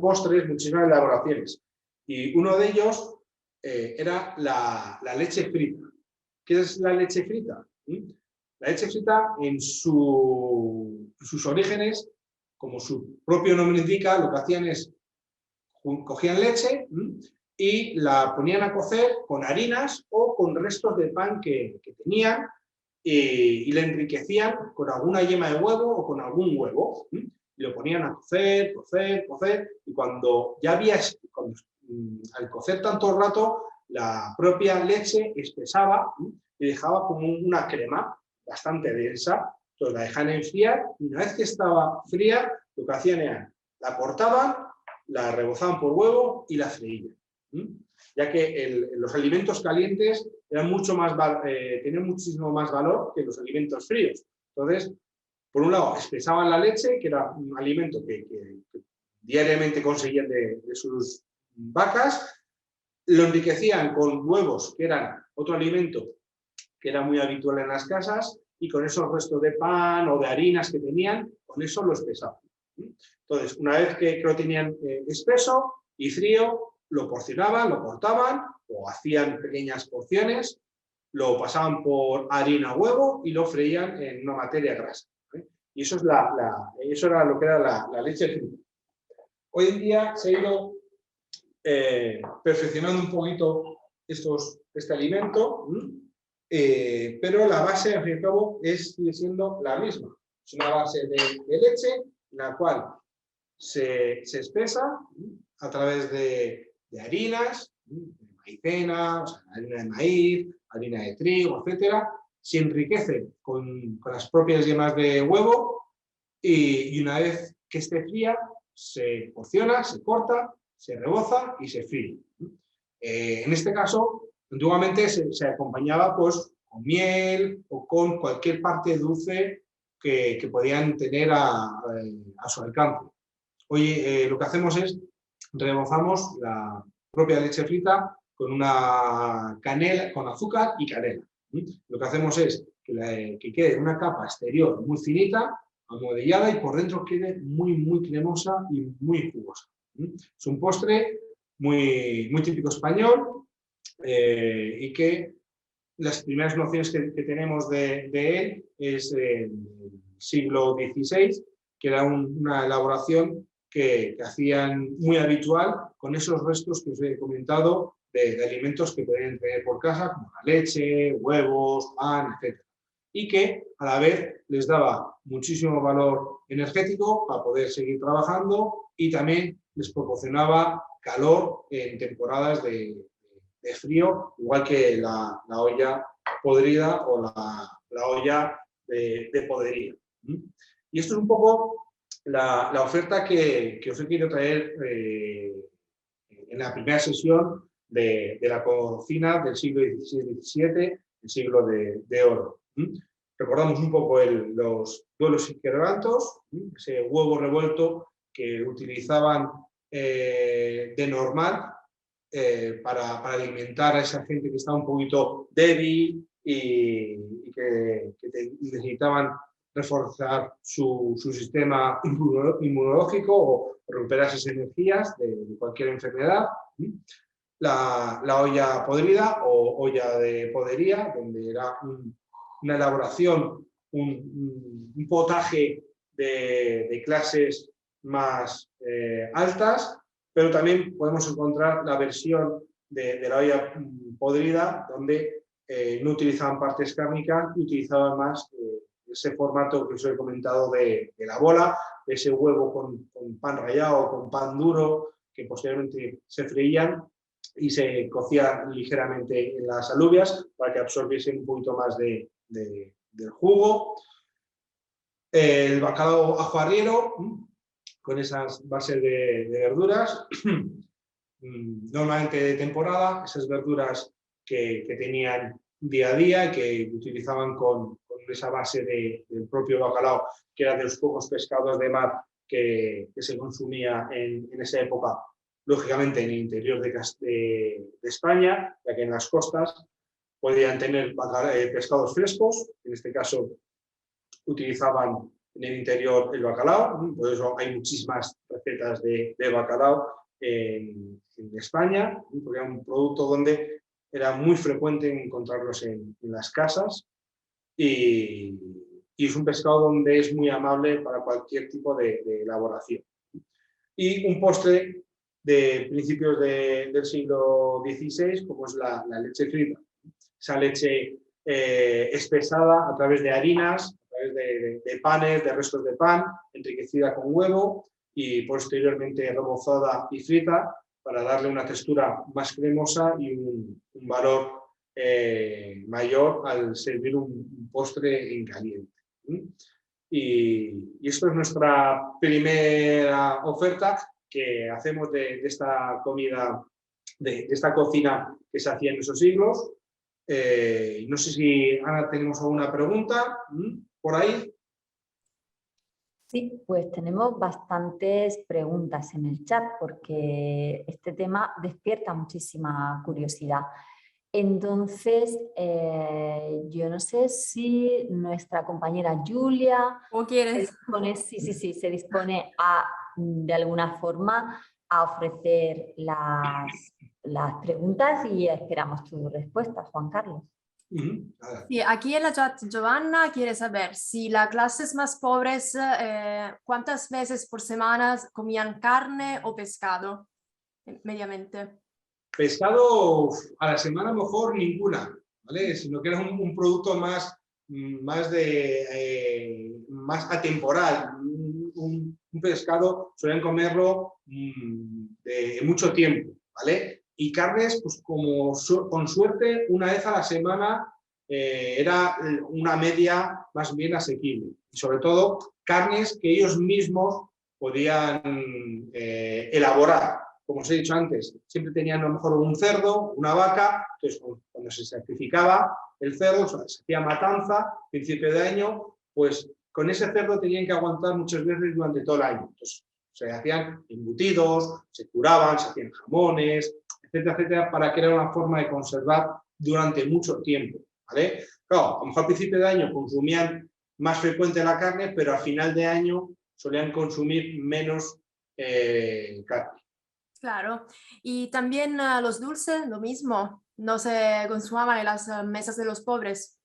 [SPEAKER 2] postres, muchísimas elaboraciones. Y uno de ellos era la leche frita. ¿Qué es la leche frita? La leche frita, en sus orígenes, como su propio nombre indica, lo que hacían es cogían leche y la ponían a cocer con harinas o con restos de pan que tenían, y la enriquecían con alguna yema de huevo o con algún huevo. Y lo ponían a cocer, y cuando ya al cocer tanto rato, la propia leche espesaba y dejaba como una crema bastante densa. Entonces la dejaban enfriar y una vez que estaba fría, lo que hacían era la cortaban, la rebozaban por huevo y la freían. Ya que los alimentos calientes tenían muchísimo más valor que los alimentos fríos. Entonces, por un lado, espesaban la leche, que era un alimento que diariamente conseguían de sus vacas, lo enriquecían con huevos, que eran otro alimento que era muy habitual en las casas, y con esos restos de pan o de harinas que tenían, con eso lo espesaban. Entonces, una vez que lo tenían espeso y frío, lo porcionaban, lo cortaban o hacían pequeñas porciones, lo pasaban por harina o huevo y lo freían en una materia grasa. Y eso era lo que era la leche frita. Hoy en día se ha ido perfeccionando un poquito este alimento, pero la base, al fin y al cabo, sigue siendo la misma. Es una base de leche, la cual se espesa a través de harinas, de maicena, o sea, harina de maíz, harina de trigo, etcétera. Se enriquece con las propias yemas de huevo y una vez que esté fría, se porciona, se corta, se reboza y se fríe. En este caso, antiguamente se acompañaba pues, con miel o con cualquier parte dulce que podían tener a su alcance. Hoy lo que hacemos es rebozamos la propia leche frita con una canela, con azúcar y canela. Lo que hacemos es que quede una capa exterior muy finita, amodellada, y por dentro quede muy, muy cremosa y muy jugosa. Es un postre muy, muy típico español, y que las primeras nociones que tenemos de él es del siglo XVI, que era una elaboración que hacían muy habitual con esos restos que os he comentado de alimentos que podían tener por casa, como la leche, huevos, pan, etc. Y que a la vez les daba muchísimo valor energético para poder seguir trabajando, y también les proporcionaba calor en temporadas de frío, igual que la olla podrida o la olla de podería. Y esto es un poco la oferta que os he querido traer en la primera sesión de la cocina del siglo XVI-XVII, el siglo de oro. Recordamos un poco los duelos inquebrantos, ese huevo revuelto que utilizaban de normal para alimentar a esa gente que estaba un poquito débil y que necesitaban reforzar su sistema inmunológico o recuperar esas energías de cualquier enfermedad. La olla podrida o olla de podería, donde era una elaboración, un potaje de clases más altas, pero también podemos encontrar la versión de la olla podrida, donde no utilizaban partes cárnicas, utilizaban más ese formato que os he comentado de la bola, ese huevo con pan rallado, con pan duro, que posteriormente se freían y se cocían ligeramente en las alubias para que absorbiesen un poquito más del jugo. El bacalao ajo arriero, con esas bases de verduras, normalmente de temporada, esas verduras que tenían día a día y que utilizaban con esa base del propio bacalao, que era de los pocos pescados de mar que se consumía en esa época, lógicamente en el interior de España, ya que en las costas podían tener pescados frescos, en este caso utilizaban en el interior el bacalao, por eso hay muchísimas recetas de bacalao en España, porque era un producto donde era muy frecuente encontrarlos en las casas y es un pescado donde es muy amable para cualquier tipo de elaboración. Y un postre de principios del siglo XVI, como es la leche frita. Esa leche espesada a través de harinas, a través de panes, de restos de pan, enriquecida con huevo y posteriormente rebozada y frita para darle una textura más cremosa y un valor mayor al servir un postre en caliente. Y esto es nuestra primera oferta que hacemos de esta comida, de esta cocina que se hacía en esos siglos. No sé si, Ana, tenemos alguna pregunta por ahí.
[SPEAKER 1] Sí, pues tenemos bastantes preguntas en el chat porque este tema despierta muchísima curiosidad. Entonces, yo no sé si nuestra compañera Julia
[SPEAKER 3] ¿O quieres?
[SPEAKER 1] se dispone a, de alguna forma, a ofrecer las preguntas y esperamos tu respuesta, Juan Carlos.
[SPEAKER 3] Sí, aquí en la chat Giovanna quiere saber si las clases más pobres, ¿cuántas veces por semana comían carne o pescado mediamente?
[SPEAKER 2] Pescado a la semana mejor ninguna, ¿vale? Sino que era un producto más atemporal. Un pescado suelen comerlo de mucho tiempo, ¿vale? Y carnes, pues como con suerte, una vez a la semana era una media más bien asequible. Y sobre todo, carnes que ellos mismos podían elaborar. Como os he dicho antes, siempre tenían a lo mejor un cerdo, una vaca, entonces cuando se sacrificaba el cerdo, se hacía matanza, principio de año, pues con ese cerdo tenían que aguantar muchas veces durante todo el año. Entonces se hacían embutidos, se curaban, se hacían jamones, etcétera, etcétera, para que era una forma de conservar durante mucho tiempo, ¿vale? Claro, a lo mejor al principio de año consumían más frecuente la carne, pero a final de año solían consumir menos carne.
[SPEAKER 3] Claro, y también los dulces, lo mismo, no se consumaban en las mesas de los pobres.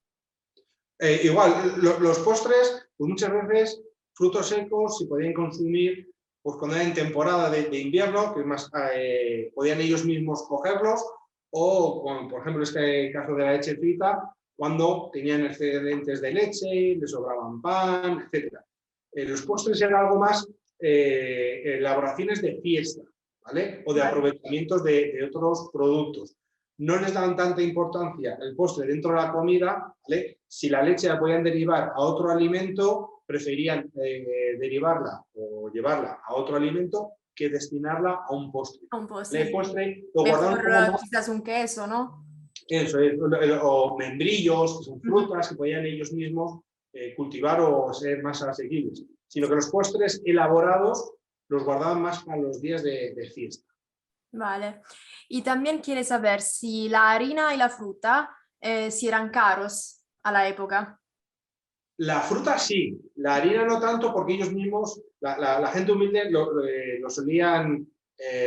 [SPEAKER 2] Igual, los postres, pues muchas veces frutos secos se podían consumir pues cuando era en temporada de invierno, que es más, podían ellos mismos cogerlos, o por ejemplo en este caso de la leche frita, cuando tenían excedentes de leche, les sobraban pan, etc. Los postres eran algo más elaboraciones de fiesta, ¿vale? O de aprovechamientos de otros productos. No les daban tanta importancia el postre dentro de la comida, ¿vale? Si la leche la podían derivar a otro alimento, preferían derivarla o llevarla a otro alimento que destinarla a un postre.
[SPEAKER 3] Un postre.
[SPEAKER 2] El postre lo guardaban como
[SPEAKER 3] quizás un queso, ¿no?
[SPEAKER 2] eso, o membrillos, que son frutas que podían ellos mismos cultivar o ser más asequibles, sino que los postres elaborados los guardaban más para los días de fiesta.
[SPEAKER 3] Vale. Y también quiere saber si la harina y la fruta si eran caros a la época.
[SPEAKER 2] La fruta sí, la harina no tanto porque ellos mismos, la gente humilde lo solían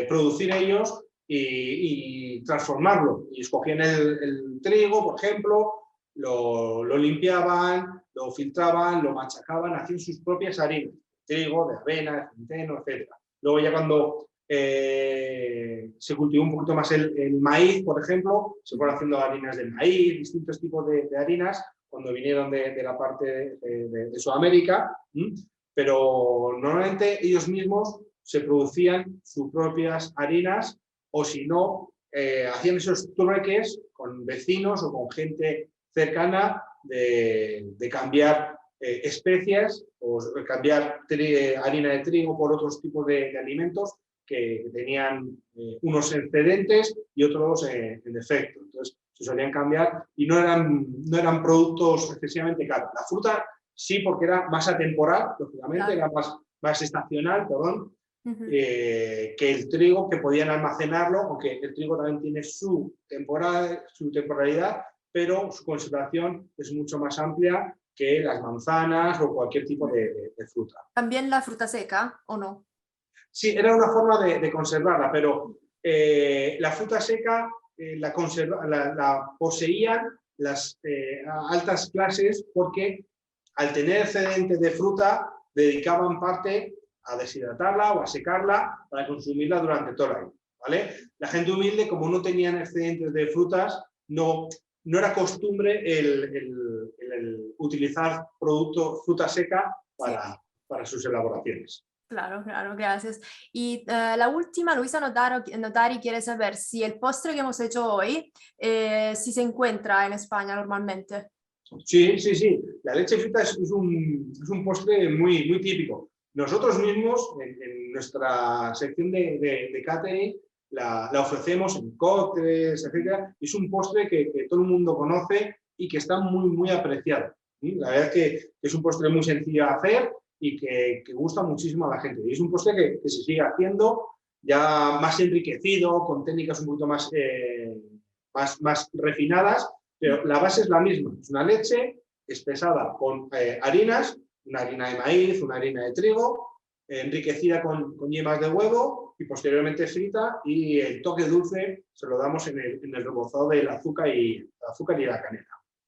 [SPEAKER 2] producir ellos y transformarlo. Y escogían el trigo, por ejemplo, lo limpiaban, lo filtraban, lo machacaban, hacían sus propias harinas, trigo, de avena, de centeno, etc. Luego ya cuando se cultivó un poquito más el maíz, por ejemplo, se fueron haciendo harinas de maíz, distintos tipos de harinas, cuando vinieron de la parte de Sudamérica, pero normalmente ellos mismos se producían sus propias harinas o si no, hacían esos trueques con vecinos o con gente cercana de cambiar especias o cambiar harina de trigo por otros tipos de alimentos que tenían unos excedentes y otros en defecto. Entonces, se solían cambiar y no eran productos excesivamente caros. La fruta sí, porque era más atemporal, lógicamente, claro. Era más estacional, perdón, que el trigo, que podían almacenarlo, aunque el trigo también tiene su temporalidad, pero su conservación es mucho más amplia que las manzanas o cualquier tipo de fruta.
[SPEAKER 3] ¿También la fruta seca o no?
[SPEAKER 2] Sí, era una forma de conservarla, pero la fruta seca la poseían las altas clases porque al tener excedentes de fruta dedicaban parte a deshidratarla o a secarla para consumirla durante todo el año, ¿vale? La gente humilde, como no tenían excedentes de frutas, no era costumbre el utilizar fruta seca para sus elaboraciones.
[SPEAKER 3] Claro, claro, gracias. Y la última, Luisa Notari quiere saber si el postre que hemos hecho hoy si se encuentra en España normalmente.
[SPEAKER 2] Sí. La leche frita es un postre muy típico. Nosotros mismos, en nuestra sección de catering, la ofrecemos en cócteles, etc. Es un postre que todo el mundo conoce y que está muy apreciado. La verdad es que es un postre muy sencillo de hacer y que gusta muchísimo a la gente. Y es un postre que se sigue haciendo ya más enriquecido, con técnicas un poquito más refinadas, pero la base es la misma. Es una leche espesada con harinas, una harina de maíz, una harina de trigo, enriquecida con yemas de huevo y posteriormente frita, y el toque dulce se lo damos en el rebozado del azúcar y la canela.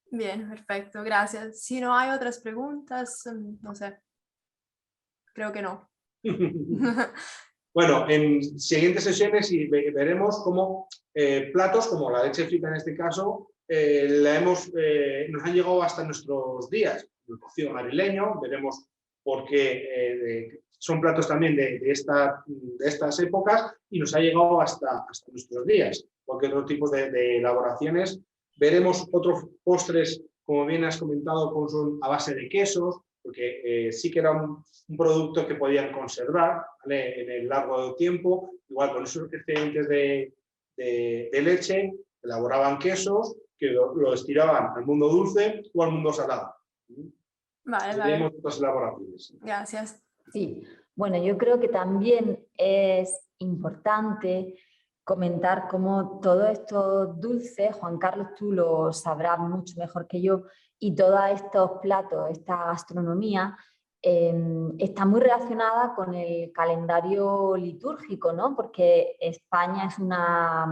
[SPEAKER 3] Bien, perfecto, gracias. Si no hay otras preguntas, no sé. Creo que no.
[SPEAKER 2] Bueno, en siguientes sesiones veremos cómo platos, como la leche frita en este caso, nos han llegado hasta nuestros días. El cocido madrileño, veremos por qué son platos también de estas épocas y nos ha llegado hasta nuestros días. Porque otros tipos de elaboraciones. Veremos otros postres, como bien has comentado, son a base de quesos, porque sí que era un producto que podían conservar, ¿vale? En el largo tiempo. Igual con esos excedentes de leche, elaboraban quesos que lo estiraban al mundo dulce o al mundo salado.
[SPEAKER 3] Vale.
[SPEAKER 2] Otras elaboraciones.
[SPEAKER 3] Gracias.
[SPEAKER 1] Sí, bueno, yo creo que también es importante comentar cómo todo esto dulce, Juan Carlos, tú lo sabrás mucho mejor que yo, y todos estos platos, esta gastronomía, está muy relacionada con el calendario litúrgico, ¿no? Porque España es una...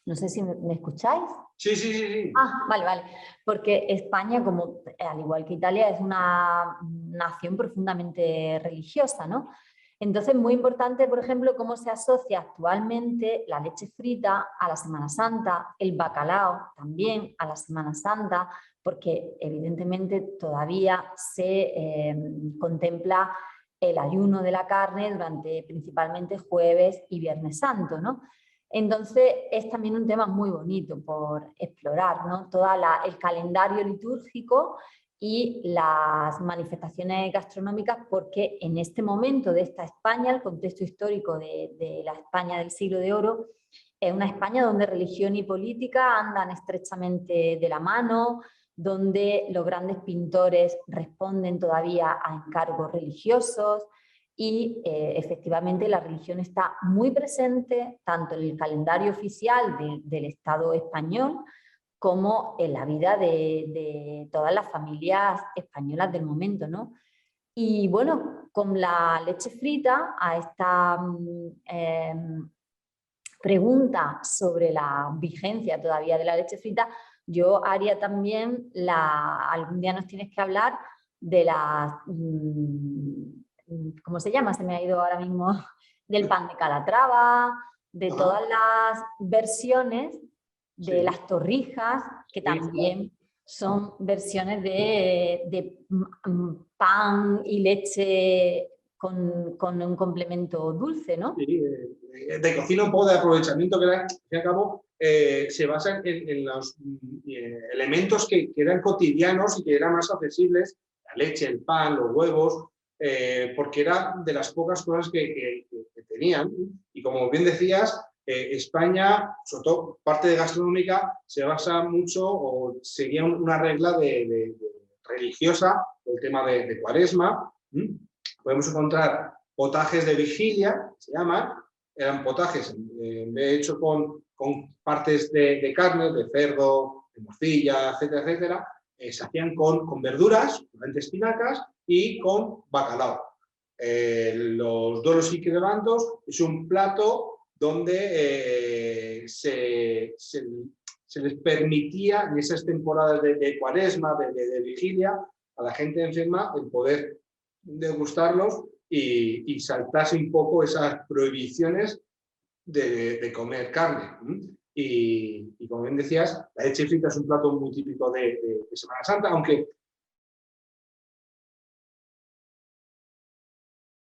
[SPEAKER 1] No sé si me escucháis.
[SPEAKER 2] Sí.
[SPEAKER 1] Ah, vale. Porque España, como al igual que Italia, es una nación profundamente religiosa, ¿no? Entonces, muy importante, por ejemplo, cómo se asocia actualmente la leche frita a la Semana Santa, el bacalao también a la Semana Santa, porque evidentemente todavía se contempla el ayuno de la carne durante principalmente jueves y viernes santo, ¿no? Entonces es también un tema muy bonito por explorar, ¿no? Todo el calendario litúrgico y las manifestaciones gastronómicas, porque en este momento de esta España, el contexto histórico de la España del siglo de oro, es una España donde religión y política andan estrechamente de la mano, donde los grandes pintores responden todavía a encargos religiosos y efectivamente la religión está muy presente tanto en el calendario oficial del Estado español como en la vida de todas las familias españolas del momento, ¿no? Y bueno, con la leche frita, a esta pregunta sobre la vigencia todavía de la leche frita, yo haría también, algún día nos tienes que hablar de las, ¿cómo se llama? Se me ha ido ahora mismo, del pan de Calatrava, de todas las versiones de las torrijas, que también son versiones de pan y leche con un complemento dulce, ¿no?
[SPEAKER 2] Sí, de cocina un poco de aprovechamiento que al fin y al cabo se basa en los elementos que eran cotidianos y que eran más accesibles, la leche, el pan, los huevos, porque era de las pocas cosas que tenían. Y como bien decías, España, sobre todo parte de gastronómica, se basa mucho o seguía una regla religiosa, el tema de Cuaresma. Podemos encontrar potajes de vigilia, se llaman, eran potajes hechos con partes de carne, de cerdo, de morcilla, etcétera, etcétera. Se hacían con verduras, con espinacas y con bacalao. Los doros y crebantos es un plato donde se les permitía en esas temporadas de Cuaresma, de vigilia, a la gente enferma el poder degustarlos y saltarse un poco esas prohibiciones de comer carne. Y como bien decías, la leche frita es un plato muy típico de Semana Santa, aunque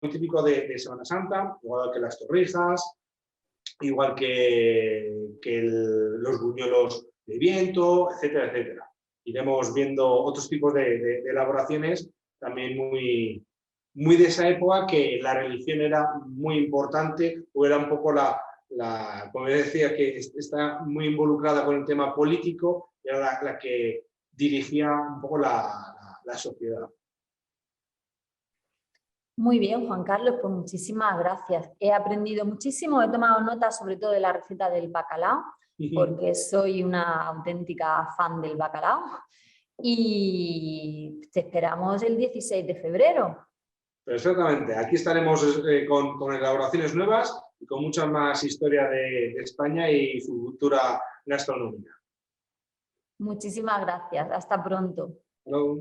[SPEAKER 2] muy típico de Semana Santa, igual que las torrijas, igual que los buñuelos de viento, etcétera, etcétera. Iremos viendo otros tipos de elaboraciones también muy de esa época, que la religión era muy importante, o era un poco como decía, que está muy involucrada con el tema político, era la que dirigía un poco la sociedad.
[SPEAKER 1] Muy bien, Juan Carlos, pues muchísimas gracias. He aprendido muchísimo, he tomado nota sobre todo de la receta del bacalao, porque soy una auténtica fan del bacalao, y te esperamos el 16 de febrero.
[SPEAKER 2] Exactamente, aquí estaremos con elaboraciones nuevas y con mucha más historia de España y su cultura gastronómica.
[SPEAKER 1] Muchísimas gracias, hasta pronto.
[SPEAKER 2] Hello.